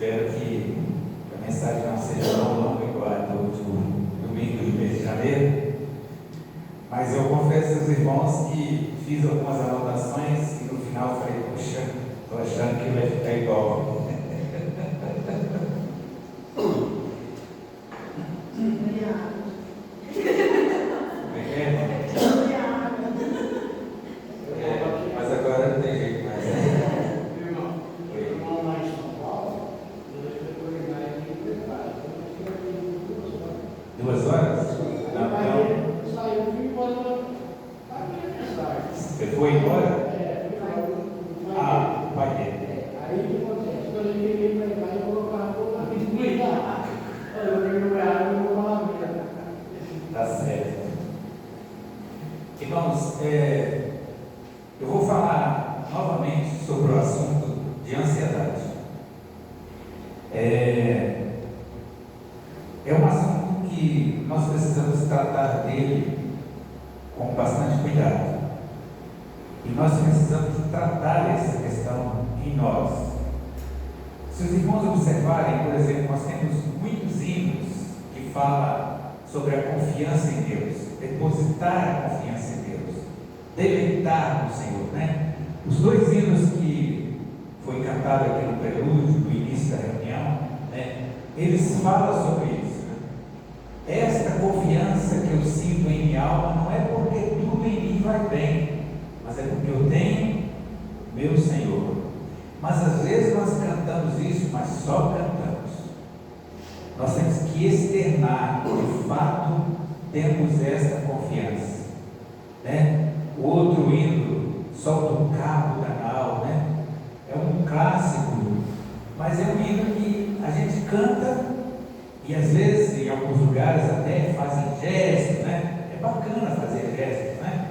Espero que a mensagem não seja tão longa igual a do último domingo do mês de janeiro. Mas eu confesso aos irmãos que fiz algumas anotações e no final falei, puxa, estou achando que vai ficar igual. Mas agora não tem jeito mais. Duas horas? Não. Você foi embora? Ah, vai ter. Aí o que acontece? Quando eu cheguei para cá, eu colocava a pintura lá. Eu venho para ela e vou falar mesmo. Tá certo. Irmãos, eu vou falar novamente sobre o assunto de ansiedade. É um assunto que nós precisamos tratar dele com bastante cuidado. E nós precisamos tratar essa questão em nós. Se os irmãos observarem, por exemplo, nós temos muitos hinos que falam sobre a confiança em Deus, depositar a confiança em Deus, deleitar no Senhor, né? Os dois hinos que foi cantado aqui no prelúdio, no início da reunião, né? Eles falam sobre isso. Né? Esta confiança que eu sinto em minha alma não é porque tudo em mim vai bem, mas é porque eu tenho meu Senhor. Mas às vezes nós cantamos isso, mas só cantamos. Nós temos que externar, de fato, temos esta confiança. Né? O outro hino, solta um cabo da nau, né? É um clássico, mas é um hino que a gente canta e às vezes, em alguns lugares, até fazem gestos, né? É bacana fazer gestos, né?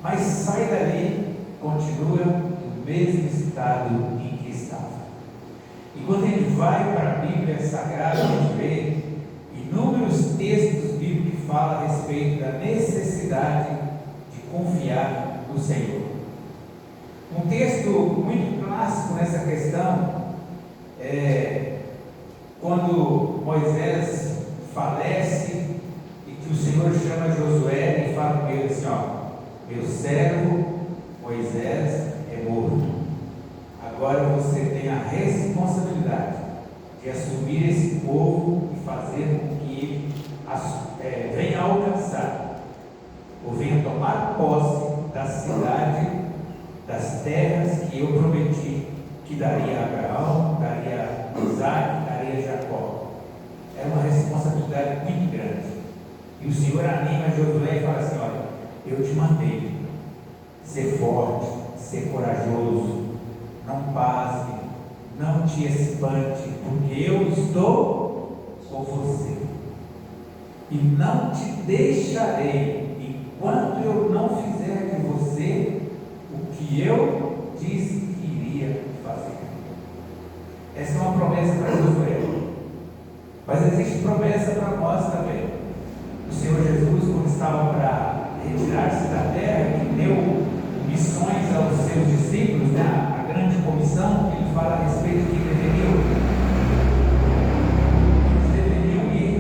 Mas sai dali, continua no mesmo estado em que estava. E quando a gente vai para a Bíblia Sagrada, a gente vê inúmeros textos bíblicos que falam a respeito da necessidade de confiar no Senhor. Um texto muito clássico nessa questão é quando Moisés falece e que o Senhor chama Josué e fala com ele assim, meu servo Moisés é morto. Agora você tem a responsabilidade de assumir esse povo e fazer com que ele venha alcançar, ou venha tomar posse da cidade, das terras que eu prometi que daria a Abraão, daria a Isaac, daria a Jacó. É uma responsabilidade muito grande. E o Senhor anima Josué e fala assim, olha, eu te mandei ser forte, ser corajoso, não pasme, não te espante, porque eu estou com você. E não te deixarei enquanto eu não fizer de você o que eu disse que iria fazer. Essa é uma promessa para Josué. Mas existe promessa para nós também. O Senhor Jesus, quando estava para retirar-se da terra, que deu missões aos seus discípulos, né? A grande comissão, que ele fala a respeito de que eles deveriam ir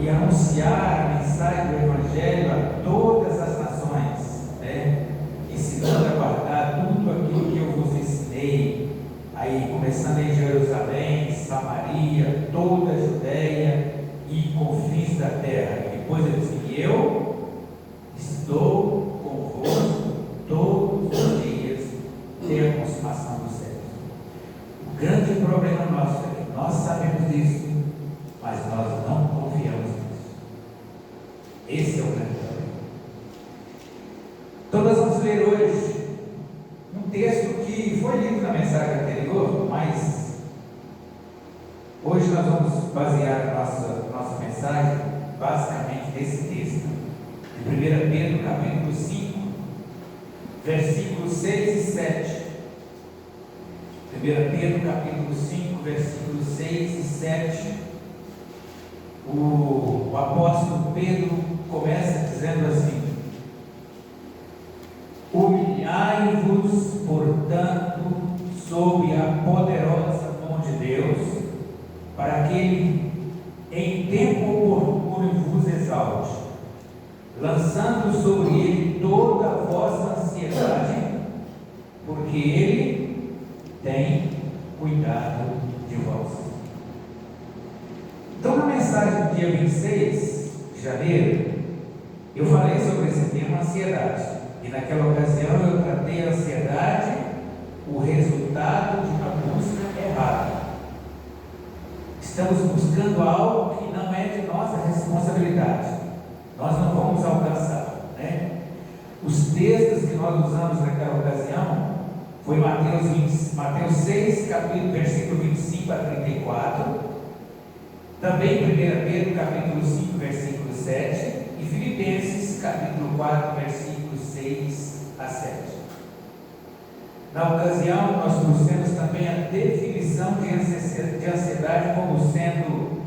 e anunciar a mensagem do Evangelho a todas as nações, né? Ensinando a guardar tudo aquilo que eu vos ensinei, aí começando em Jerusalém, Samaria, toda a Judéia e confins da terra. E depois ele diz que eu estou convosco todos os dias até a consumação dos séculos. O grande problema nosso é que nós sabemos disso, mas nós não confiamos nisso. Esse é o grande problema. Então nós vamos ler hoje um texto que foi lido na mensagem anterior, mas hoje nós vamos basear a nossa mensagem basicamente nesse texto, de 1 Pedro capítulo 5, versículos 6 e 7. 1 Pedro capítulo 5, versículos 6 e 7. O apóstolo Pedro começa dizendo assim: humilhai-vos, portanto, sob a poderosa mão de Deus, porque Ele tem cuidado de vós. Então, na mensagem do dia 26 de janeiro, eu falei sobre esse tema, ansiedade. E naquela ocasião eu tratei a ansiedade, o resultado de uma busca errada. Estamos buscando algo que não é de nossa responsabilidade. Nós não vamos alcançar, né? Os textos que nós usamos naquela ocasião foi Mateus 6, versículo 25 a 34, também 1 Pedro, capítulo 5, versículo 7, e Filipenses, capítulo 4, versículos 6 a 7. Na ocasião, nós trouxemos também a definição de ansiedade como sendo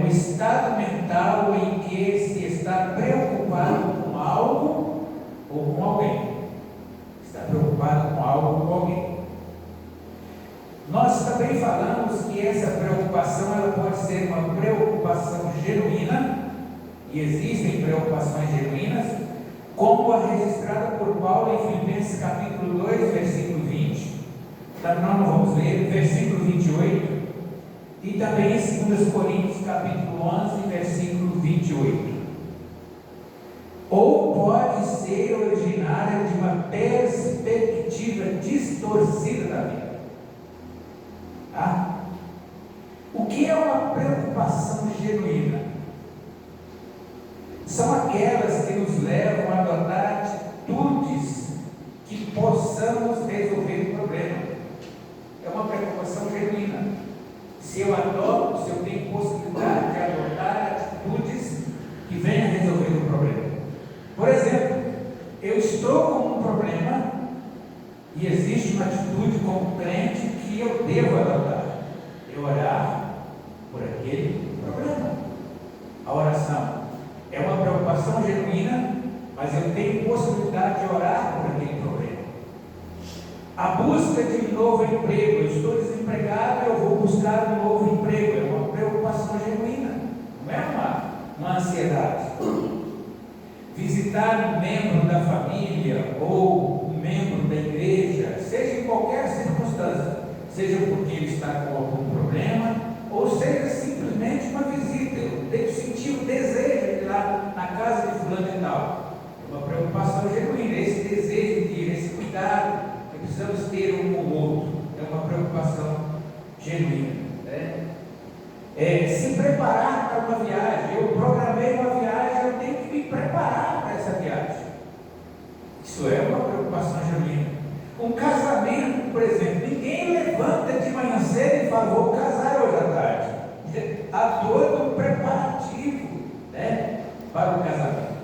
um estado mental em que se está preocupado com algo ou com alguém. Está preocupado com algo ou com alguém. Nós também falamos que essa preocupação ela pode ser uma preocupação genuína, e existem preocupações genuínas, como a registrada por Paulo em Filipenses capítulo 2, versículo 20. Nós não vamos ler, versículo 28. E também em 2 Coríntios capítulo 11, versículo 28. Ou pode ser originária de uma perspectiva distorcida da vida. Tá? O que é uma preocupação genuína? São aquelas que nos levam a adotar atitudes que possamos resolver o problema. É uma preocupação genuína. Se eu adoto, se eu tenho possibilidade de adotar atitudes que venham a resolver o problema. Por exemplo, eu estou com um problema e existe uma atitude como crente que eu devo adotar. Eu orar por aquele problema. A oração é uma preocupação genuína, mas eu tenho possibilidade de orar por aquele problema. A busca de um novo emprego, eu estou desempregado, eu vou buscar um novo emprego, é uma preocupação genuína, não é uma ansiedade. Visitar um membro da família ou um membro da igreja, seja em qualquer circunstância, seja porque ele está com algum problema, ou seja simplesmente uma visita, eu tenho sentido o desejo de ir lá na casa de fulano e tal, é uma preocupação genuína, esse desejo de ir, esse cuidado que precisamos ter um com o outro, é uma preocupação genuína, né? Se preparar para uma viagem, eu programei uma viagem, eu tenho que me preparar para essa viagem, isso é uma preocupação genuína. Um casamento, por exemplo, ninguém levanta de manhã cedo e fala, vou casar hoje à tarde. Há todo um preparativo, né, para o casamento.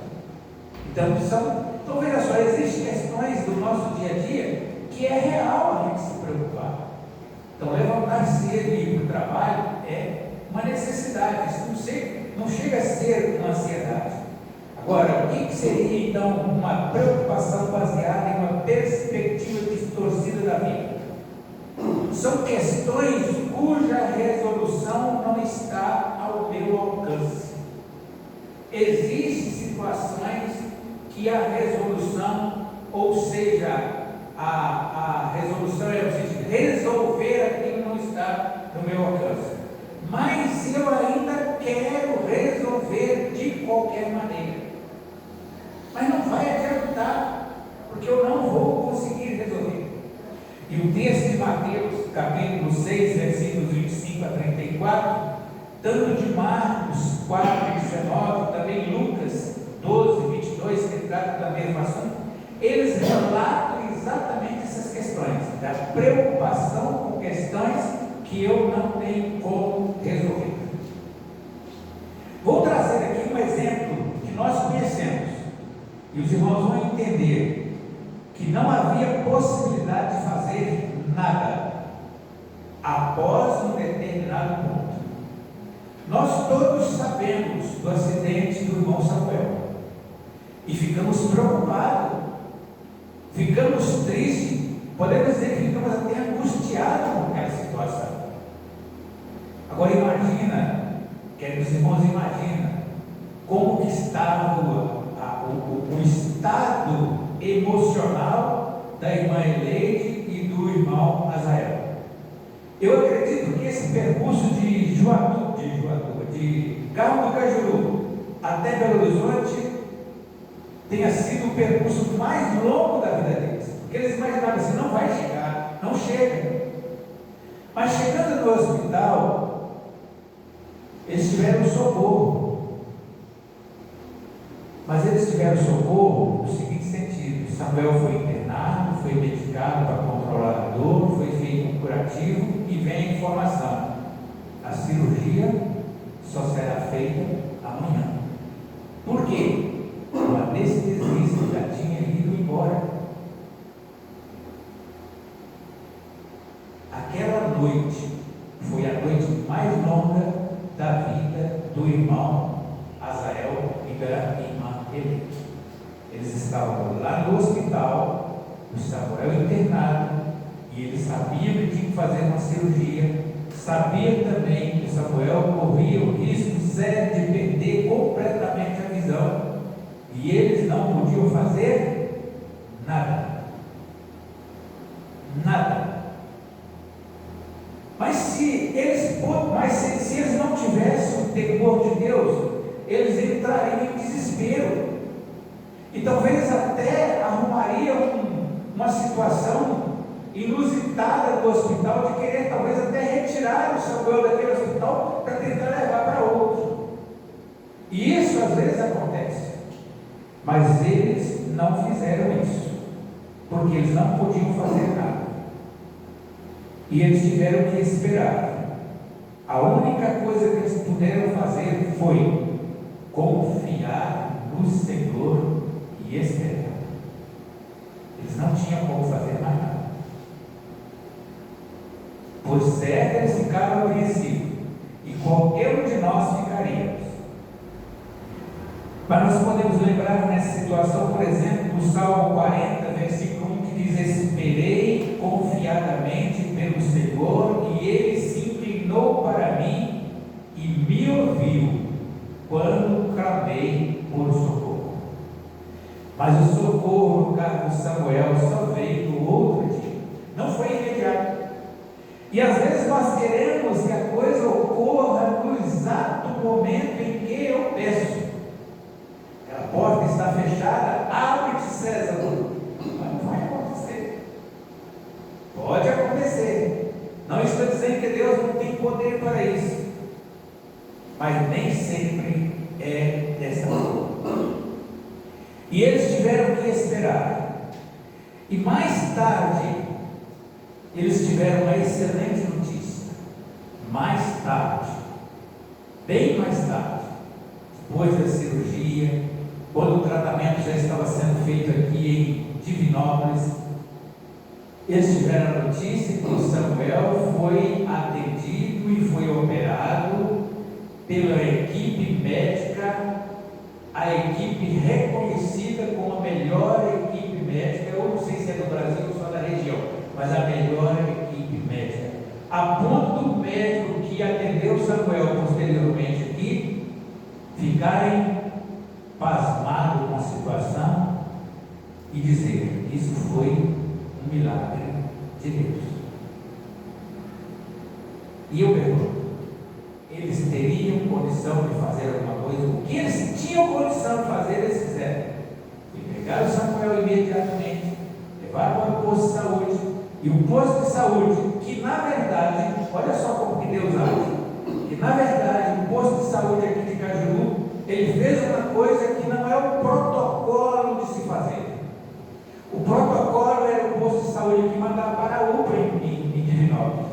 Então veja só, existem questões do nosso dia a dia que é real a gente se preocupar. Então levantar cedo e ir para o trabalho é uma necessidade, isso não chega a ser uma ansiedade. Agora, o que seria então uma preocupação baseada em uma perspectiva distorcida da vida? São questões cuja resolução não está ao meu alcance. Existem situações que a resolução, ou seja, a resolução é o seguinte, resolver aquilo não está no meu alcance. Mas eu ainda quero resolver de qualquer maneira. Mas não vai adiantar, porque eu não vou conseguir resolver. E o texto de Mateus, capítulo 6, versículos 25 a 34, tanto de Marcos 4, 19, também Lucas 12, 22, que trata da mesma assunto, eles relatam exatamente essas questões, da preocupação com questões que eu não tenho como resolver. Vou trazer aqui um exemplo que nós conhecemos, e os irmãos vão entender que não havia possibilidade de fazer nada após um determinado ponto. Nós todos sabemos do acidente do irmão Samuel e ficamos preocupados, ficamos tristes, podemos dizer que ficamos até angustiados com aquela situação. Agora imagina, queridos irmãos, imagina como que estava o estado emocional da irmã Eleide e do irmão Azael. Eu acredito que esse percurso de Carmo do Cajuru até Belo Horizonte tenha sido o percurso mais longo da vida deles, porque eles imaginavam assim: não vai chegar, não chega. Mas chegando no hospital, eles tiveram socorro. Mas eles tiveram socorro no seguinte sentido: Samuel foi internado, foi medicado para controlar a dor, foi feito um curativo, e vem a informação: a cirurgia só será feita amanhã. Por quê? O anestesista já tinha ido embora. Aquela noite foi a noite mais longa da vida do irmão Azael e da irmã Eleide. Eles estavam lá no hospital, o Samuel internado, e eles sabiam que tinha que fazer uma cirurgia. Sabia também que o Samuel corria o risco sério de perder completamente a visão, e eles não podiam fazer nada. Mas se eles não tivessem o temor de Deus, eles entrariam em desespero, e talvez até arrumariam uma situação inusitada do hospital, de querer talvez até retirar o Samuel daquele hospital para tentar levar para outro. E isso às vezes acontece, mas eles não fizeram isso, porque eles não podiam fazer nada, e eles tiveram que esperar. A única coisa que eles puderam fazer foi confiar no Senhor e esperar. Eles não tinham como fazer mais nada. Por certo, eles ficaram apreensivos, e qualquer um de nós ficaríamos. Mas nós podemos lembrar nessa situação, por exemplo, do Salmo 40, versículo 1, que diz: esperei confiadamente pelo Senhor, e Ele se inclinou para mim e me ouviu quando clamei por socorro. Mas o socorro, no caso de Samuel, só veio no outro dia, não foi imediato. E às vezes nós queremos que a coisa ocorra no exato momento em que eu peço. A porta está fechada, abre-te, César. Mas não vai acontecer. Pode acontecer. Não estou dizendo que Deus não tem poder para isso, mas nem sempre é dessa forma. E eles tiveram que esperar. E mais tarde, eles tiveram uma excelente notícia. Mais tarde, bem mais tarde, depois da cirurgia, quando o tratamento já estava sendo feito aqui em Divinópolis, eles tiveram a notícia que o Samuel foi atendido e foi operado pela equipe médica, a equipe reconhecida como a melhor equipe médica. Eu não sei se é do Brasil ou só da região, mas a melhor equipe médica, a ponto do médico que atendeu Samuel posteriormente aqui ficarem pasmados com a situação e dizer: isso foi um milagre de Deus. E eu pergunto: eles teriam condição de fazer alguma coisa? O que eles tinham condição de fazer, eles fizeram. E pegaram Samuel imediatamente, levaram para o posto de saúde, e o posto de saúde, que na verdade, olha só como que Deus age, que na verdade o posto de saúde aqui de Cajuru, ele fez uma coisa que não é o protocolo de se fazer. O protocolo era o posto de saúde que mandava para a UPA em Divinópolis.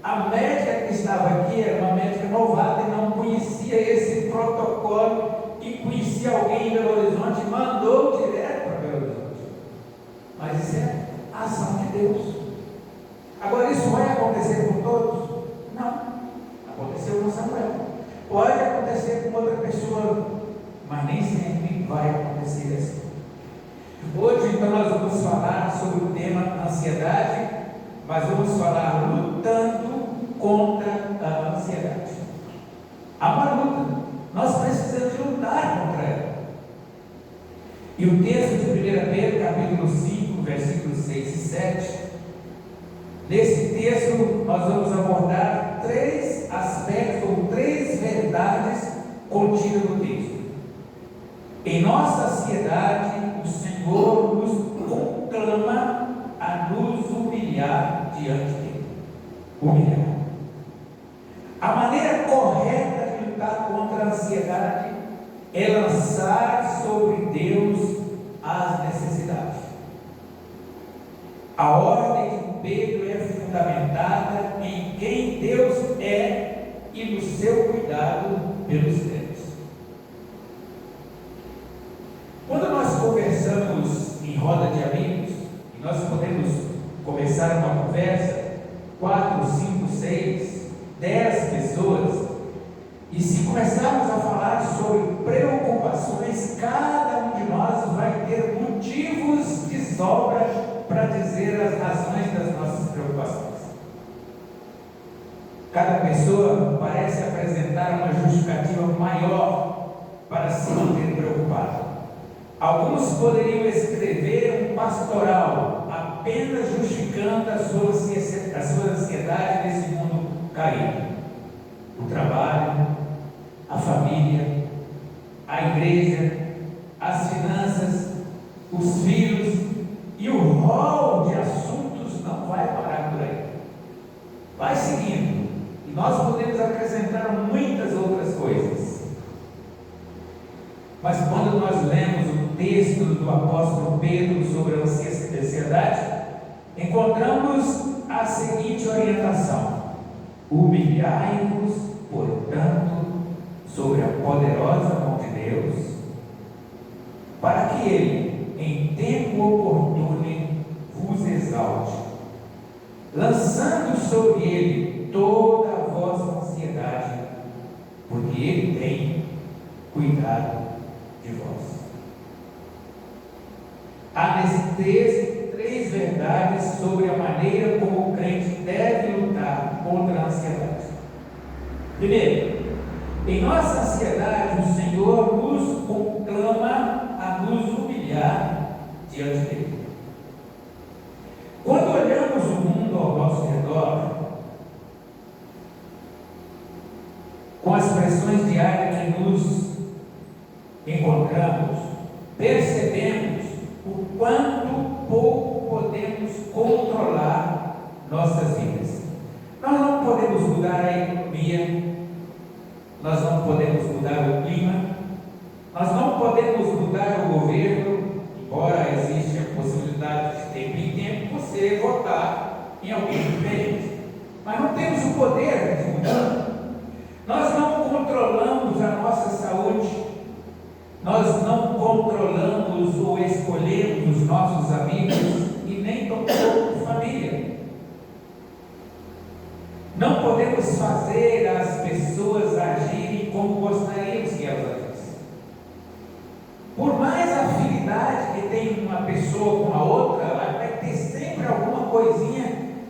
A médica que estava aqui era uma médica novata e não conhecia esse protocolo, e conhecia alguém em Belo Horizonte e mandou direto para Belo Horizonte. Mas isso é a ação de Deus. Agora, isso vai acontecer com todos? Não. Aconteceu com Samuel. Pode acontecer com outra pessoa, mas nem sempre vai acontecer assim. Hoje, então, nós vamos falar sobre o tema ansiedade, mas vamos falar lutando contra a ansiedade. Há uma luta, nós precisamos lutar contra ela. E o texto de 1 Pedro, capítulo 5, versículos 6 e 7. Nesse texto, nós vamos abordar três aspectos, ou três verdades contidas no texto. Em nossa ansiedade, o Senhor nos conclama a nos humilhar diante dele. Humilhar. A maneira correta de lutar contra a ansiedade é lançar sobre Deus as necessidades. A ordem de Pedro é fundamentada em quem Deus é e no seu cuidado pelos crentes. Quando nós conversamos em roda de amigos, e nós podemos começar uma conversa, 4, 5, 6, 10 pessoas, e se começarmos a falar sobre preocupações, cada um de nós vai ter motivos de sobra para dizer as razões das nossas preocupações. Cada pessoa parece apresentar uma justificativa maior para se manter preocupado. Alguns poderiam escrever um pastoral apenas justificando a sua ansiedade nesse mundo caído. O trabalho, a família, a igreja, as finanças, os filhos, e o rol de assuntos não vai parar por aí. Vai seguindo. E nós podemos acrescentar muitas outras coisas. Mas quando nós lemos o texto do apóstolo Pedro sobre a ansiedade, encontramos a seguinte orientação: humilhai-vos, portanto, sobre a poderosa mão de Deus, para que Ele, em tempo oportuno, vos exalte, lançando sobre Ele toda a vossa ansiedade, porque Ele tem cuidado de vós. Há nesse texto três verdades sobre a maneira como o crente deve lutar contra a ansiedade. Primeiro, em nossa ansiedade, o Senhor nos conclama a nos humilhar diante dele. Quando olhamos o mundo ao nosso redor, com as pressões diárias que nos encontramos, percebemos o quanto pouco podemos controlar nossas vidas. Nós não podemos mudar a economia, nós não podemos mudar o clima, nós não podemos mudar o governo, embora exista a possibilidade de tempo em tempo você votar em alguém diferente, mas não temos o poder de mudar. Nós não controlamos a nossa saúde, nós não controlamos ou escolhemos os nossos amigos e nem tampouco família. Não podemos fazer as pessoas agirem como gostaríamos que elas agissem. Por mais afinidade que tem uma pessoa com a outra, vai ter sempre alguma coisinha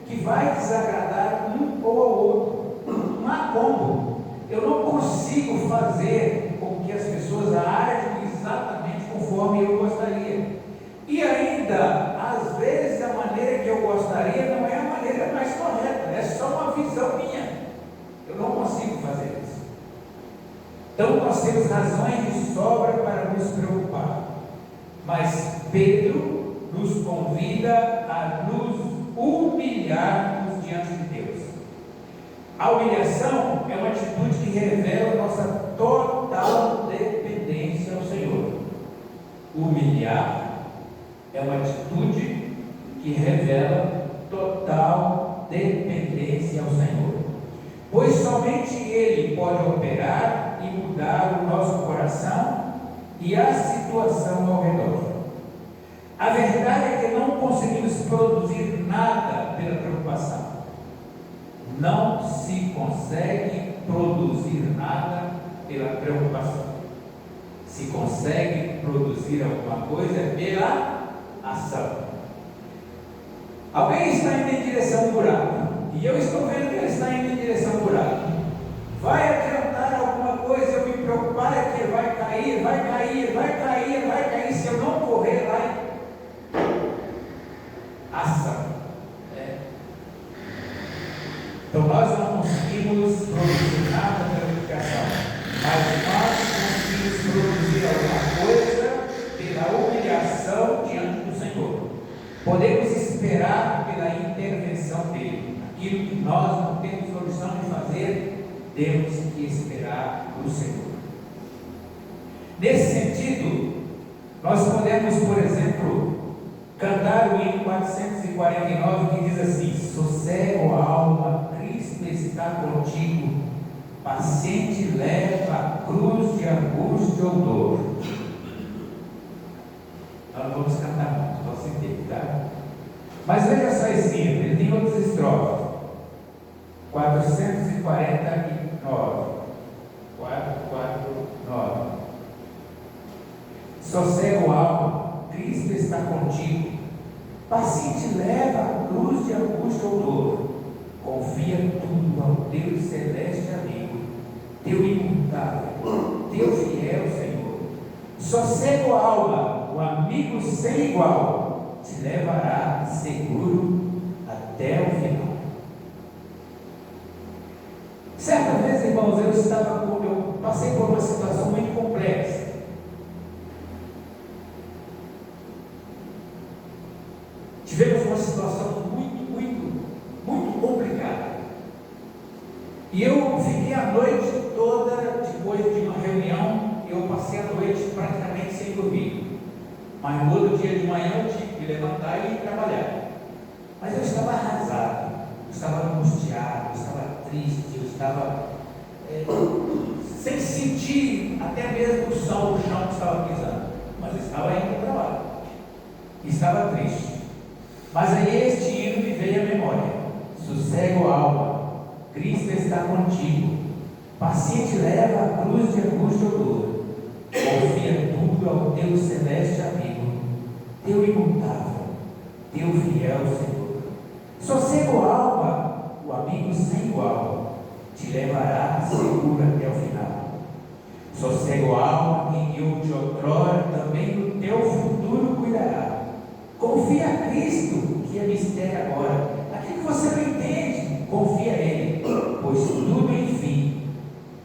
que vai desagradar um ou ao outro. Não há como. Eu não consigo fazer com que as pessoas ajam exatamente conforme eu gostaria. E ainda, às vezes, a maneira que eu gostaria não é a maneira mais correta, é só uma visão minha. Eu não consigo fazer isso. Então, nós temos razões de sobra para nos preocupar. Mas Pedro nos convida a nos humilharmos diante de Deus. A humilhação é uma atitude que revela nossa total dependência ao Senhor. Humilhar é uma atitude que revela total dependência ao Senhor, pois somente Ele pode operar e mudar o nosso coração e a situação ao redor. A verdade é que não conseguimos produzir nada pela preocupação. Não se consegue produzir nada pela preocupação. Se consegue produzir alguma coisa pela ação. Alguém está indo em direção ao buraco, e eu estou vendo que ele está indo em direção ao buraco. Vai adiantar alguma coisa, eu me preocupar é que ele vai cair, vai cair, vai cair, vai cair. Se eu não correr lá, nós não temos condição de fazer, temos que esperar o Senhor. Nesse sentido, nós podemos, por exemplo, cantar o hino 449 que diz assim: sossego a alma, Cristo está contigo, paciente leva a cruz de angústia ou dor. Nós vamos cantar muito, posso entender, tá? Mas veja só esse hino, ele tem outras estrofes. 449. 449. Sossego a alma, Cristo está contigo, paciente leva a cruz de angústia ou dor, confia tudo ao teu celeste amigo, teu imutável, teu fiel Senhor. Sossego a alma, o amigo sem igual, te levará seguro até o final. Certa vez, irmãos, eu passei por uma situação muito complexa. Tivemos uma situação muito complicada. E eu fiquei a noite toda, depois de uma reunião, eu passei a noite praticamente sem dormir. Mas no outro dia de manhã eu tive que levantar e ir trabalhar. Mas eu estava arrasado, eu estava angustiado, eu estava triste, eu estava sem sentir até mesmo o chão que estava pisando. Mas eu estava indo para o trabalho. E estava triste. Mas aí este hino me veio à memória: sossego a alma, Cristo está contigo, paciente leva a cruz de angústia ou dor, confia tudo ao teu celeste amigo, teu imutável, teu fiel Senhor. Sossego a alma, o amigo sem igual, te levará seguro até o final. Sossego a alma, quem guiou-te outrora, também do teu futuro cuidará. Confia a Cristo, que é mistério agora. Aquilo que você não entende, confia a Ele, pois tudo enfim,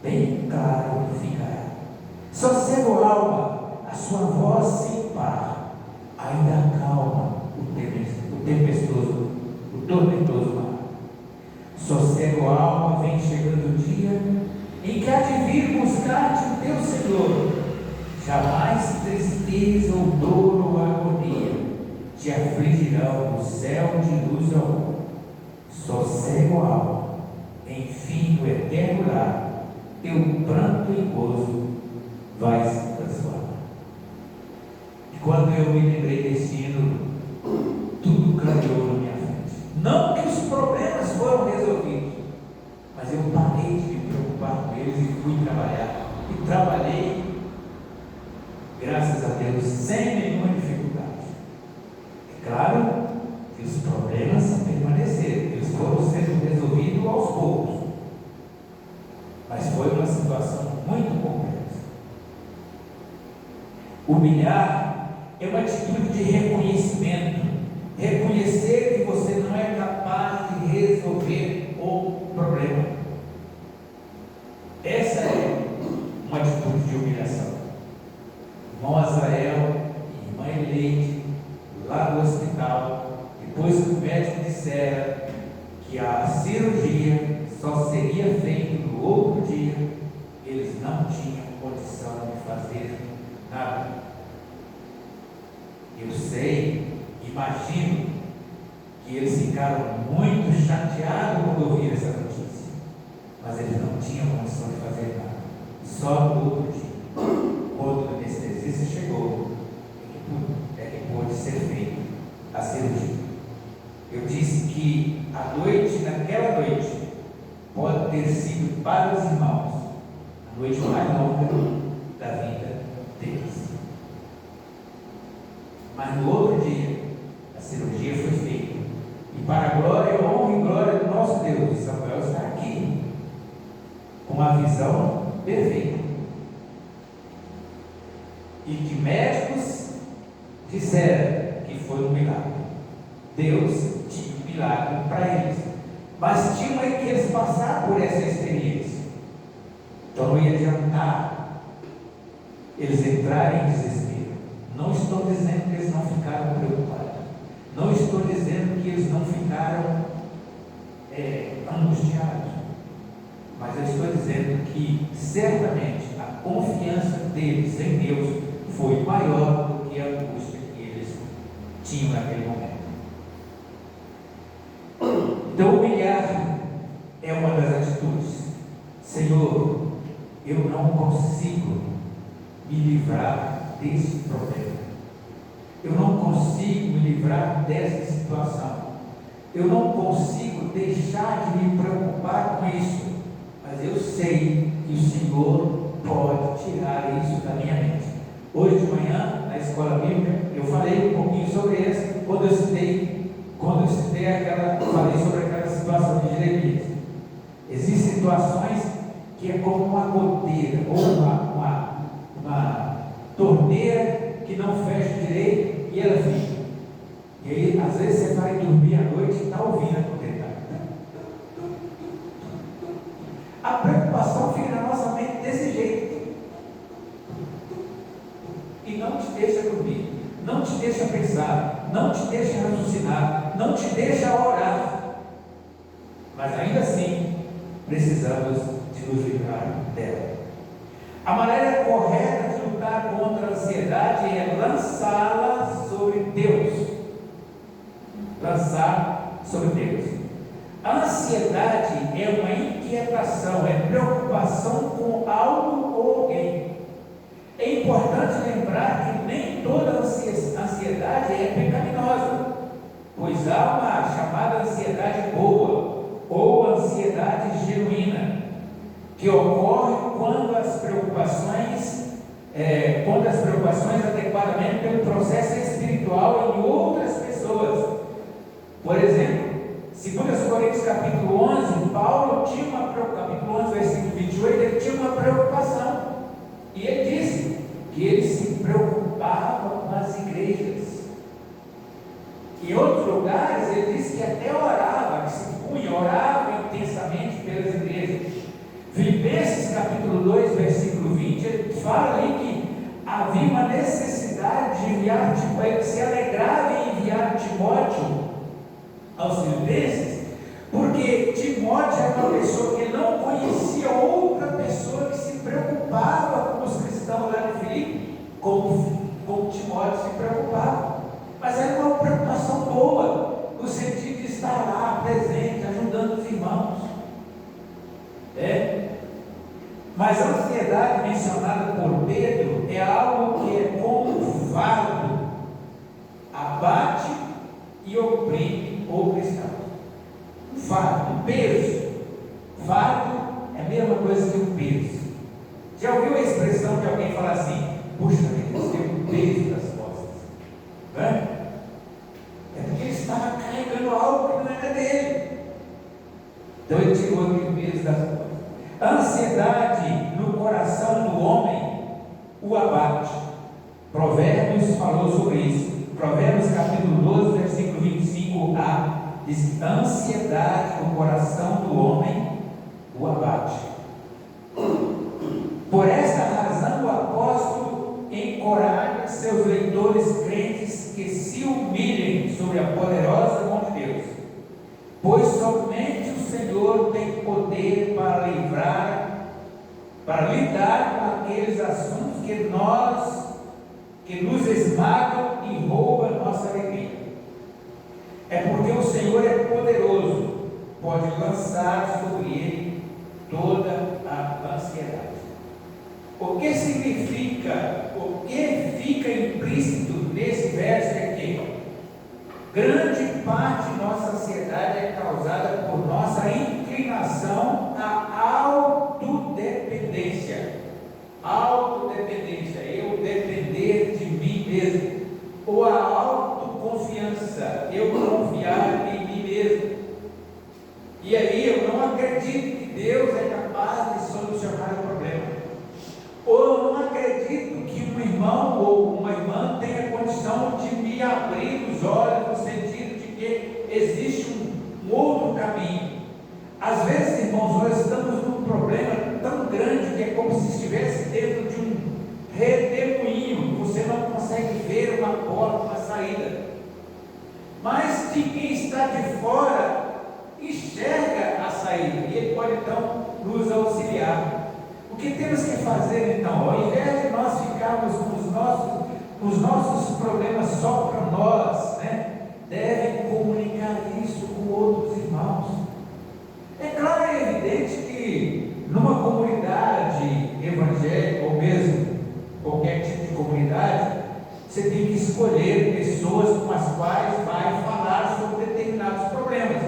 bem claro ficará. Sossego a alma, a sua voz sem par, ainda calma o tempestuoso, o tormentoso mar. Sossego a alma, vem chegando o dia em que há de vir buscar-te o teu Senhor. Jamais tristeza ou dor ou agonia te afligirão no céu de luz ao mundo. Sossego a alma, enfim do eterno lar, teu pranto e gozo vai se transformar. E quando eu me lembrei desse hino, tudo clareou na minha frente. Não que os problemas foram resolvidos, mas eu parei de me preocupar com eles e fui trabalhar. E trabalhei, graças a Deus, sem nenhuma dificuldade. É claro que os problemas permaneceram, eles foram sendo resolvidos aos poucos, mas foi uma situação muito complexa. Humilhar é uma atitude de reconhecimento, reconhecer que você não é capaz de resolver o problema. Essa é uma atitude de humilhação. Irmão Azael e irmã Eleide, lá do hospital, depois que o médico dissera que a cirurgia só seria feita no outro dia, eles não tinham condição de fazer nada. Eu sei, imagino que eles ficaram muito chateados quando ouviram essa notícia, mas eles não tinham condição de fazer nada. Só no outro dia, quando o anestesista chegou, é que pôde ser feita a cirurgia. Eu disse que a noite, naquela noite, pode ter sido para os irmãos a noite mais longa da vida deles. Mas no outro dia, a cirurgia foi feita. E para a glória, honra e glória do nosso Deus, Samuel está aqui, com uma visão perfeita. E que médicos disseram que foi um milagre. Deus tinha um milagre para eles, mas tinha que eles passar por essa experiência. Então não ia adiantar eles entrarem em desespero. Não estou dizendo que eles não ficaram preocupados, não estou dizendo que eles não ficaram angustiados, mas eu estou dizendo que certamente a confiança deles em Deus foi maior do que a angústia que eles tinham naquele momento. Então, humilhar é uma das atitudes. Senhor, eu não consigo me livrar desse problema. Eu não consigo me livrar dessa situação. Eu não consigo deixar de me preocupar com isso. Mas eu sei que o Senhor pode tirar isso da minha mente. Hoje de manhã, na escola bíblica, eu falei um pouquinho sobre isso, quando eu citei falei sobre aquela situação de Jeremias. Existem situações que é como uma goteira, ou uma torneira que não fecha direito e ela fica. E aí, às vezes, você vai dormir à noite e está ouvindo a torneira. A preocupação fica na nossa mente desse jeito. E não te deixa dormir, não te deixa pensar, não te deixa raciocinar, não te deixa orar. Mas ainda assim, precisamos de nos livrar dela. A maneira correta de lutar contra a ansiedade é lançá-la sobre Deus. Lançar sobre Deus. A ansiedade é uma inquietação, é preocupação com algo ou alguém. É importante lembrar que nem toda ansiedade é pecaminosa, pois há uma chamada ansiedade boa, ou ansiedade genuína, que ocorre quando as preocupações adequadamente pelo processo espiritual em outras pessoas. Por exemplo, 2 Coríntios capítulo 11, Paulo tinha capítulo 11, versículo 28, ele tinha uma preocupação, e ele disse que ele se preocupava com as igrejas. Em outros lugares ele disse que até orava, que se punha, orava intensamente pelas igrejas. Filipenses capítulo 2, versículo 20, ele fala ali que havia uma necessidade de enviar, ele se alegrava em enviar Timóteo aos Filipenses, porque Timóteo era uma pessoa que não conhecia outra pessoa que se preocupava com os cristãos lá de Filipe, como Timóteo se preocupava. Mas era uma preocupação boa, no sentido de estar lá, presente, ajudando os irmãos. Mas a ansiedade mencionada por Pedro é algo que é como um fardo, abate e oprime o cristão. Um fardo, um peso. Fardo é a mesma coisa que um peso. Já ouviu a expressão de alguém falar assim: puxa, Deus, tem um peso nas costas? É porque ele estava carregando algo que não era dele. Então ele tirou aquele peso das costas. A ansiedade no coração do homem o abate. Provérbios falou sobre isso. Provérbios capítulo 12, versículo 25a, diz que a ansiedade no coração do homem o abate. Por esta razão o apóstolo encoraja seus leitores crentes que se humilhem sobre a poderosa mão de Deus, pois somente o Senhor tem poder para lidar com aqueles assuntos que nos esmagam e roubam nossa alegria. É porque o Senhor é poderoso, pode lançar sobre ele toda a ansiedade. O que significa, o que fica implícito nesse verso é que grande parte de nossa ansiedade é causada por nossa inclinação à autodependência. Autodependência, eu depender de mim mesmo. Ou a autoconfiança, eu confiar em mim mesmo. E aí eu não acredito que Deus é capaz de solucionar o problema. Ou eu não acredito que um irmão ou uma irmã tenha condição de me abrir os olhos no sentido de que existe um outro caminho. Às vezes, irmãos, nós estamos num problema tão grande que é como se estivesse dentro de um redemoinho, você não consegue ver uma porta, uma saída. Mas de quem está de fora, enxerga fazer então? Ao invés de nós ficarmos com os nossos problemas só para nós, né? Devem comunicar isso com outros irmãos. É claro e evidente que numa comunidade evangélica, ou mesmo qualquer tipo de comunidade, você tem que escolher pessoas com as quais vai falar sobre determinados problemas.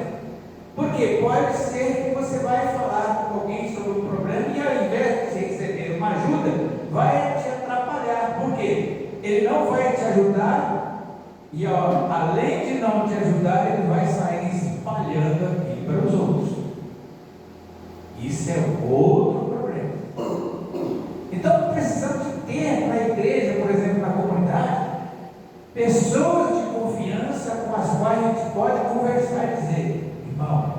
Porque pode ser que você vai falar com alguém sobre um problema e ao invés de receber uma ajuda, vai te atrapalhar. Por quê? Ele não vai te ajudar e além de não te ajudar, ele vai sair espalhando aqui para os outros. Isso é outro problema. Então precisamos de ter na igreja, por exemplo, na comunidade, pessoas de confiança com as quais a gente pode conversar e dizer: irmão,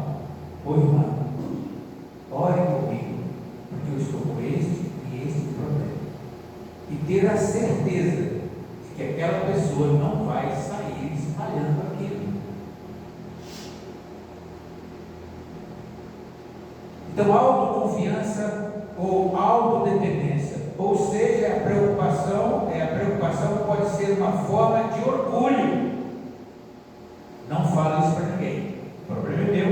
ou irmã, ore comigo, porque eu estou com este e este problema. E ter a certeza de que aquela pessoa não vai sair espalhando aquilo. Então, autoconfiança ou autodependência, ou seja, a preocupação pode ser uma forma de orgulho. Não falo isso para ninguém, o problema é meu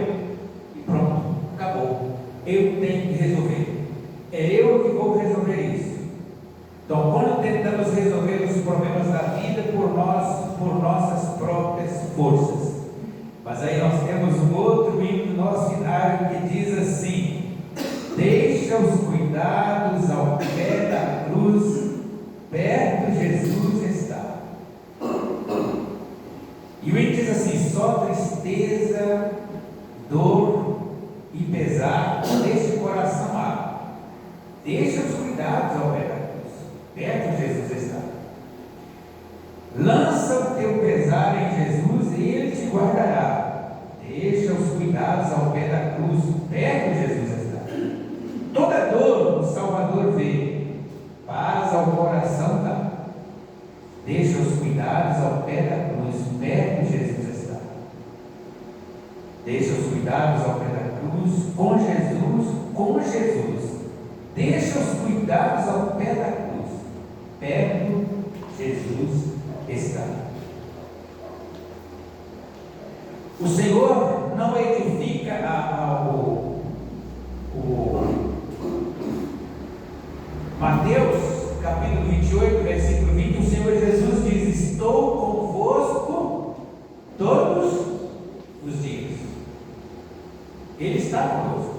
e pronto, acabou. Eu tenho que resolver, é eu que vou resolver isso. Então, quando tentamos resolver os problemas da vida por nossas próprias forças, mas aí nós temos um outro hino no nosso cenário que diz assim: deixa os cuidados ao pé da cruz, perto Jesus está. E o hino diz assim: só tristeza, dor e pesar deste coração há. Deixa os cuidados ao pé da cruz, perto Jesus está. Lança o teu pesar em Jesus e Ele te guardará. Deixa os cuidados ao pé da cruz, perto Jesus está. Toda dor o Salvador vê, paz ao coração dá. Deixa os cuidados ao pé da cruz, perto Jesus está. Deixa os cuidados ao pé da cruz, com Jesus. Deixa os cuidados ao pé da cruz, perto Jesus está. O Senhor não edifica Mateus capítulo 28, versículo 20, o Senhor Jesus diz: estou convosco todos os dias. Ele está conosco.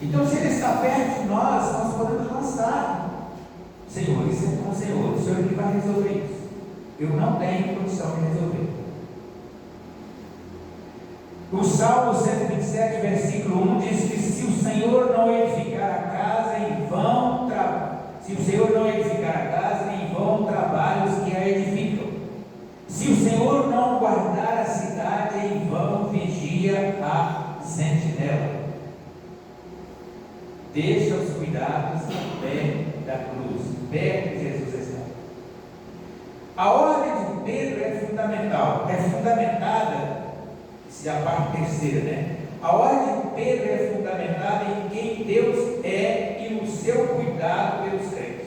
Então, se Ele está perto de nós podemos lançar: Senhor, isso é com o Senhor que vai resolver isso. Eu não tenho condição de resolver. O Salmo 127, versículo 1 diz que se o Senhor não edificar a casa, em vão trabalham os que a edificam. Se o Senhor não guardar a cidade, em vão vigia a sentinela. Deixa os cuidados ao pé da cruz, perto de Jesus está. A ordem de Pedro é fundamental, é fundamentada. Essa é a parte terceira, né? A ordem de Pedro é fundamentada em quem Deus é e no seu cuidado pelos crentes.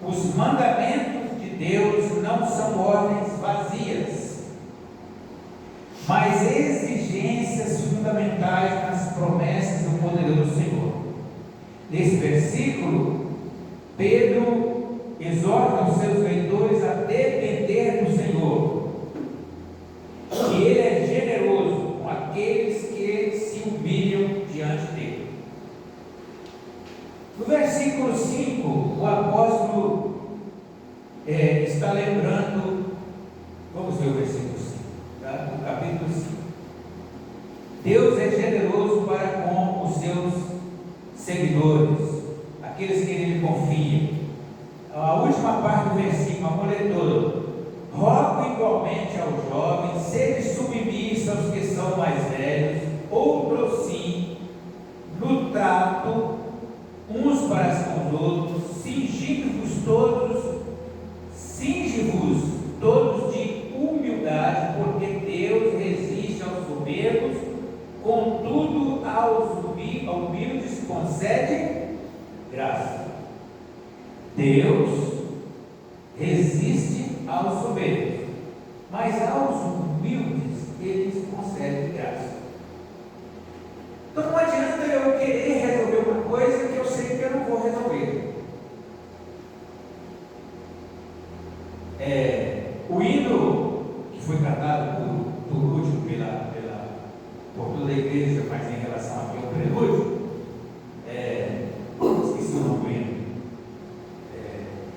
Os mandamentos de Deus não são ordens vazias, mas exigências fundamentais nas promessas do poderoso Senhor. Nesse versículo, Pedro exorta os seus leitores a depender do Senhor, que Ele é generoso com aqueles que se humilham diante dele. No versículo 5, o apóstolo está lembrando, vamos ver o versículo 5, tá? No capítulo 5. Deus é generoso para com os seus seguidores, aqueles que Ele confia. A última parte do versículo, a mulher toda: rogo igualmente aos jovens, sede submissos aos que são mais velhos, outros sim, no trato uns para com os outros, cingi-vos todos de humildade, porque Deus resiste aos soberbos, contudo aos humildes concede graça. Deus resiste aos soberbos, mas aos humildes Ele concede graça. Então não adianta eu querer resolver uma coisa que eu sei que eu não vou resolver. O hino que foi cantado por último por toda a igreja, mas em relação aqui ao prelúdio, esqueci o nome do hino.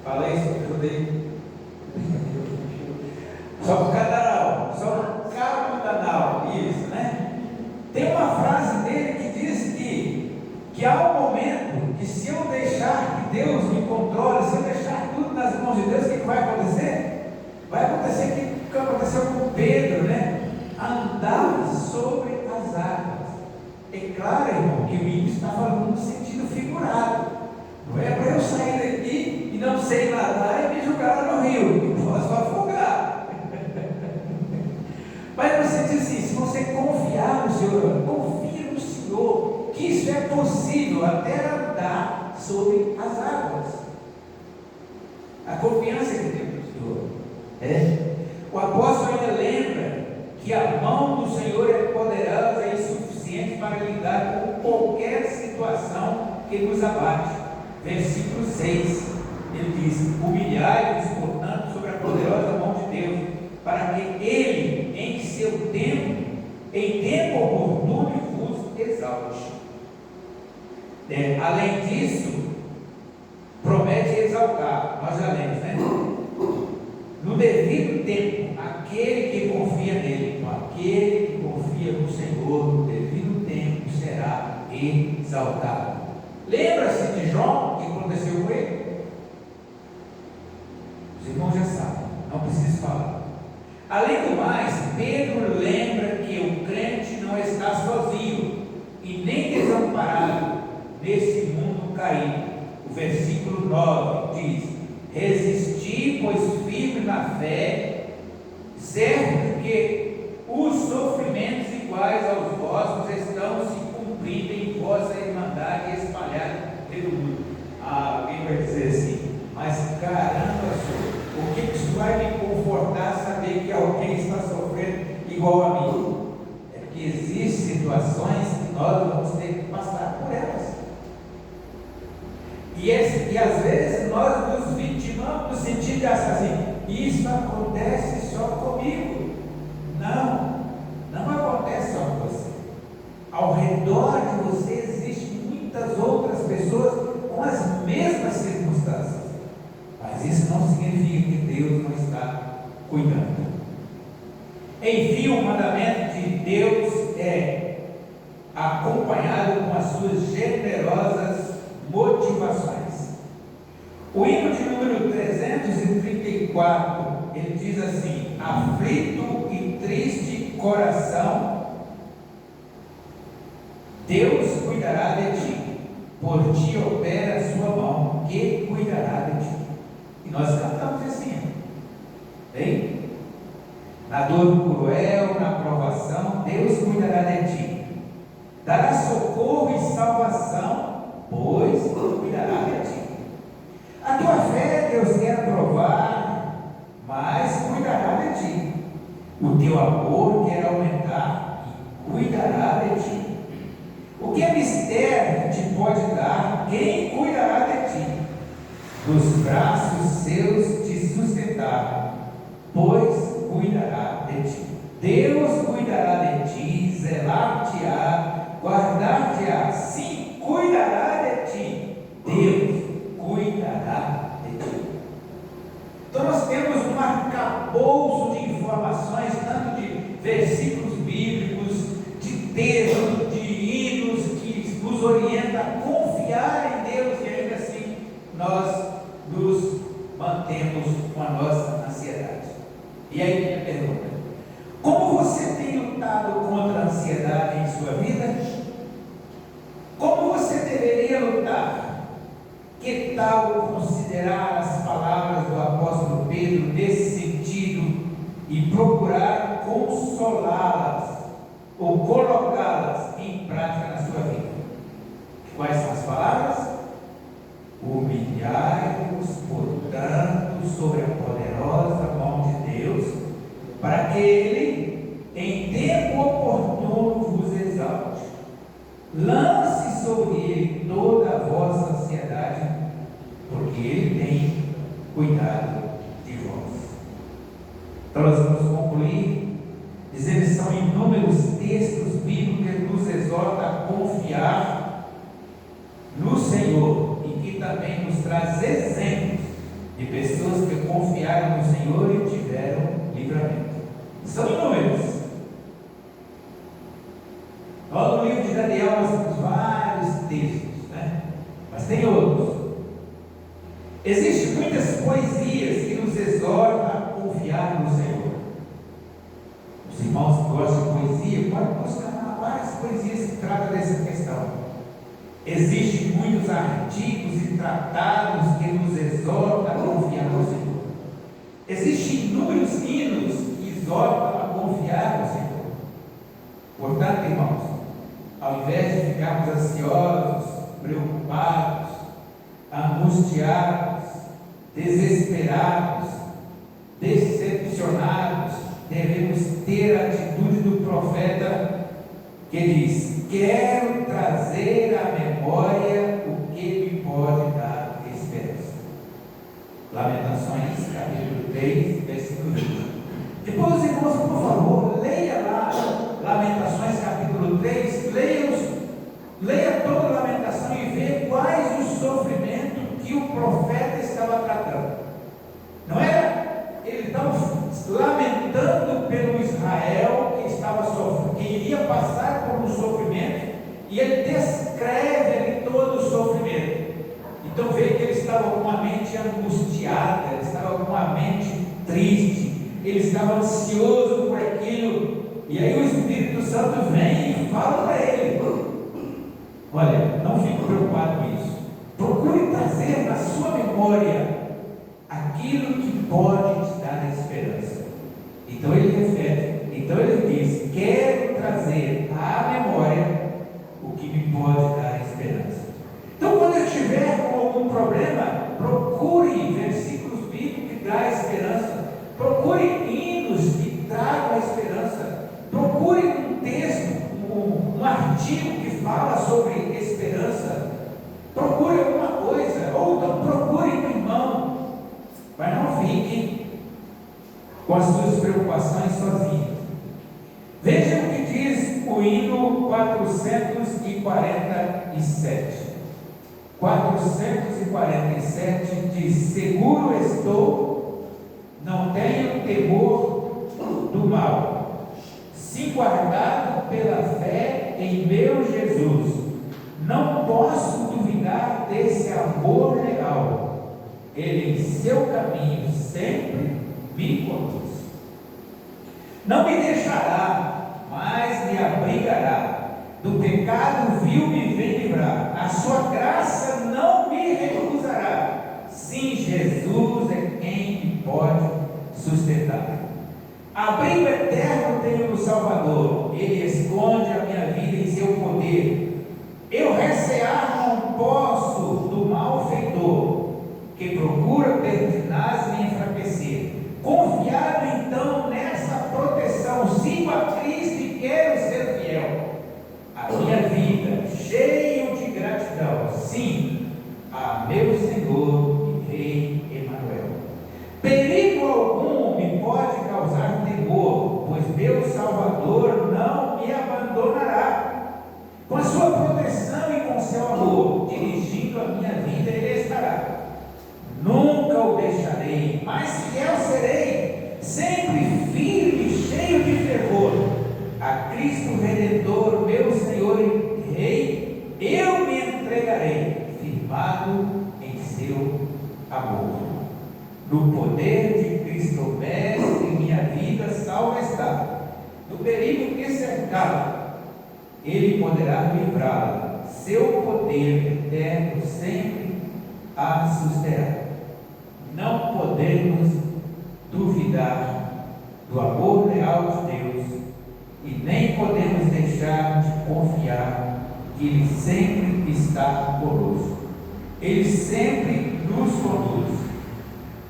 Fala isso, eu dei. Só por cada só por cabo da nau, isso, né? Tem uma frase dele que diz que há um momento que, se eu deixar que Deus me controle, se eu deixar tudo nas mãos de Deus, o que vai acontecer? Vai acontecer o que aconteceu com Pedro, né? Andar sobre as águas. É claro, irmão, que o hino está falando no sentido figurado. Não é para eu sair daqui e não sei nadar e me jogar no rio, e posso afogar. Mas você diz assim: se você confiar no Senhor, confia no Senhor, que isso é possível, até andar sobre as águas. A confiança que tem no Senhor. O apóstolo ainda lembra que a mão do Senhor é poderosa e suficiente para lidar com qualquer situação que nos abate. Versículo 6, ele diz: humilhai-vos, portanto, sobre a poderosa mão de Deus, para que Ele, em seu tempo, em tempo oportuno, vos exalte. Além disso, promete exaltar, nós já lemos, né? No devido tempo, aquele que confia nele, aquele que confia no Senhor, no devido tempo será exaltado. Lembra-se de Jó, que aconteceu com ele? Os irmãos já sabem, não preciso falar. Além do mais, Pedro lembra que o crente não está sozinho e nem desamparado nesse mundo caído. O versículo 9 diz: resisti, pois firme na fé, certo que os sofrimentos iguais aos vossos estão se cumprindo em vossa irmandade espalhada pelo mundo. Alguém vai dizer assim: mas caramba, senhor, o que isso vai me confortar saber que alguém está sofrendo igual a mim? É que existem situações que nós vamos ter que passar por elas. E às vezes nós nos vitimamos no sentido de achar assim: isso acontece só comigo. Não acontece só com você. Ao redor de você existem muitas outras pessoas com as mesmas circunstâncias. Mas isso não significa que Deus não está cuidando. Enfim, o mandamento de Deus é acompanhado com as suas generosas motivações. O hino de número 334, ele diz assim: aflito e triste coração, Deus cuidará de ti, por ti opera a sua mão, que cuidará de ti. E nós cantamos assim, bem? Na dor cruel, na provação, Deus cuidará de ti, dará socorro e salvação, pois cuidará de ti. A tua fé Deus quer provar, mas cuidará de ti. O teu amor quer aumentar e cuidará de ti. O que é mistério te pode dar, quem cuidará de ti? Dos braços seus te sustentar, pois cuidará de ti. Deus cuidará de ti, zelar-te-á, guardar-te-á, sim, cuidará de ti. Deus cuidará de ti. Então nós temos um arcabouço de informações, tanto de versículos bíblicos, de textos, de hinos, que nos orienta a confiar em Deus, e ainda assim nós nos mantemos com a nossa ansiedade. E aí minha pergunta: como você tem lutado contra a ansiedade em sua vida? Como você deveria lutar? Que tal considerar as palavras do apóstolo Pedro nesse sentido e procurar consolá-las ou colocá-las em prática na sua vida? Quais são as palavras? Humilhai-vos, sobre a poderosa mão de Deus, para que Ele, em tempo oportuno, vos exalte. Lance sobre Ele toda a vossa ansiedade, porque Ele tem cuidado de vós. Então nós vamos concluir dizendo que são inúmeros textos bíblicos que nos exortam a confiar no Senhor e que também nos traz exemplos de pessoas que confiaram no Senhor e tiveram livramento. São inúmeros. Nós no livro de Daniel nós temos vários textos, né? Mas tem outros. Existem muitas poesias que nos exortam a confiar no Senhor. Os irmãos que gostam de poesia, podem buscar várias poesias que tratam dessa questão. Existem muitos artigos e tratados que nos exortam a confiar no Senhor. Existem inúmeros hinos que exortam a confiar no Senhor. Portanto, irmãos, ao invés de ficarmos ansiosos, preocupados, angustiados, desesperados, decepcionados, devemos ter a atitude do profeta que diz: quero trazer à memória o que me pode dar esperança. Lamentações, capítulo 3, versículo 20. Depois, irmãos, por favor, leia lá Lamentações, capítulo 3, leia toda a lamentação e veja quais os sofrimentos que o profeta estava tratando. Não era? Ele estava lamentando pelo Israel que estava sofrendo, que iria passar por um sofrimento, e ele descreve ali todo o sofrimento. Então veja que ele estava com uma mente angustiada, ele estava com uma mente triste, ele estava ansioso por aquilo, e aí o Espírito Santo vem e fala para ele: olha, não fique preocupado com isso, procure trazer na sua memória aquilo que pode te dar esperança. Então ele refere, então ele diz: quero trazer à memória o que me pode dar esperança. Então, quando eu estiver com algum problema, procure versículos bíblicos que dão esperança, procure hinos que tragam a esperança, procure um texto, um artigo que fala sobre esperança, procure alguma coisa, ou então procure um irmão, mas não fique com as suas preocupações sozinho. Veja o que diz o hino 447. 447 diz: seguro estou, não tenho temor do mal, sim guardado pela fé em meu Jesus, não posso duvidar desse amor leal, ele em seu caminho sempre me conduz. Não me deixará, mas me abrigará, do pecado vil me vem livrar, a sua graça não me recusará, sim, Jesus é quem me pode sustentar. Abrigo eterno tenho no Salvador, ele esconde a minha vida em seu poder. Eu recear não posso do malfeitor, que procura pertinaz me enfraquecer. Confiado então nessa proteção, sigo a Cristo e quero ser fiel. A minha vida cheio de gratidão, sim, a meu Senhor e Rei Emanuel. Perigo algum me pode causar temor, pois meu Salvador não me abandonará. Com a sua proteção e com seu amor, dirigindo a minha vida, ele estará. Nunca o deixarei, mas fiel serei, sempre firme, cheio de fervor. A Cristo Redentor, meu Senhor e Rei, eu me entregarei, firmado em seu amor. No poder de Cristo Mestre, minha vida salva está. Do perigo que cercá-la, Ele poderá livrá-la. Seu poder eterno sempre a susterá. Não podemos duvidar do amor leal de Deus e nem podemos deixar de confiar que Ele sempre está conosco. Ele sempre nos conduz.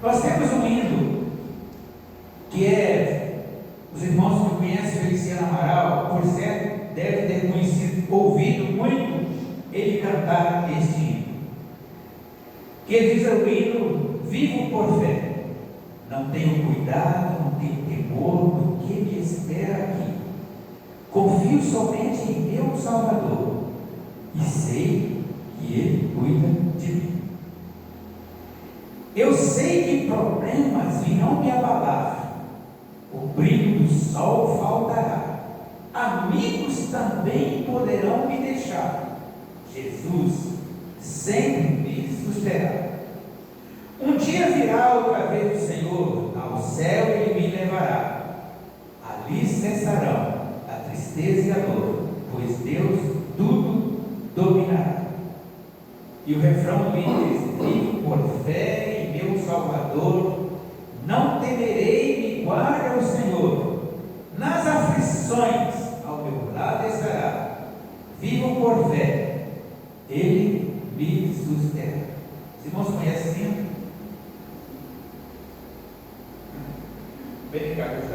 Nós temos um Cristiano Amaral, por certo, deve ter ouvido muito ele cantar este hino, que diz o hino: vivo por fé, não tenho cuidado, não tenho temor do que me espera aqui, confio somente em meu Salvador e sei que Ele cuida de mim. Eu sei que problemas virão me abalar, o brilho do sol faltará, amigos também poderão me deixar, Jesus sempre me susterá. Um dia virá outra vez o Senhor, ao céu Ele me levará, ali cessarão a tristeza e a dor, pois Deus tudo dominará. E o refrão diz: vivo por fé em meu Salvador, não temerei, me guarda o Senhor, nas aflições ao meu lado estará, vivo por fé, Ele me susterá. Os irmãos conhecem assim? Bem, Carlos,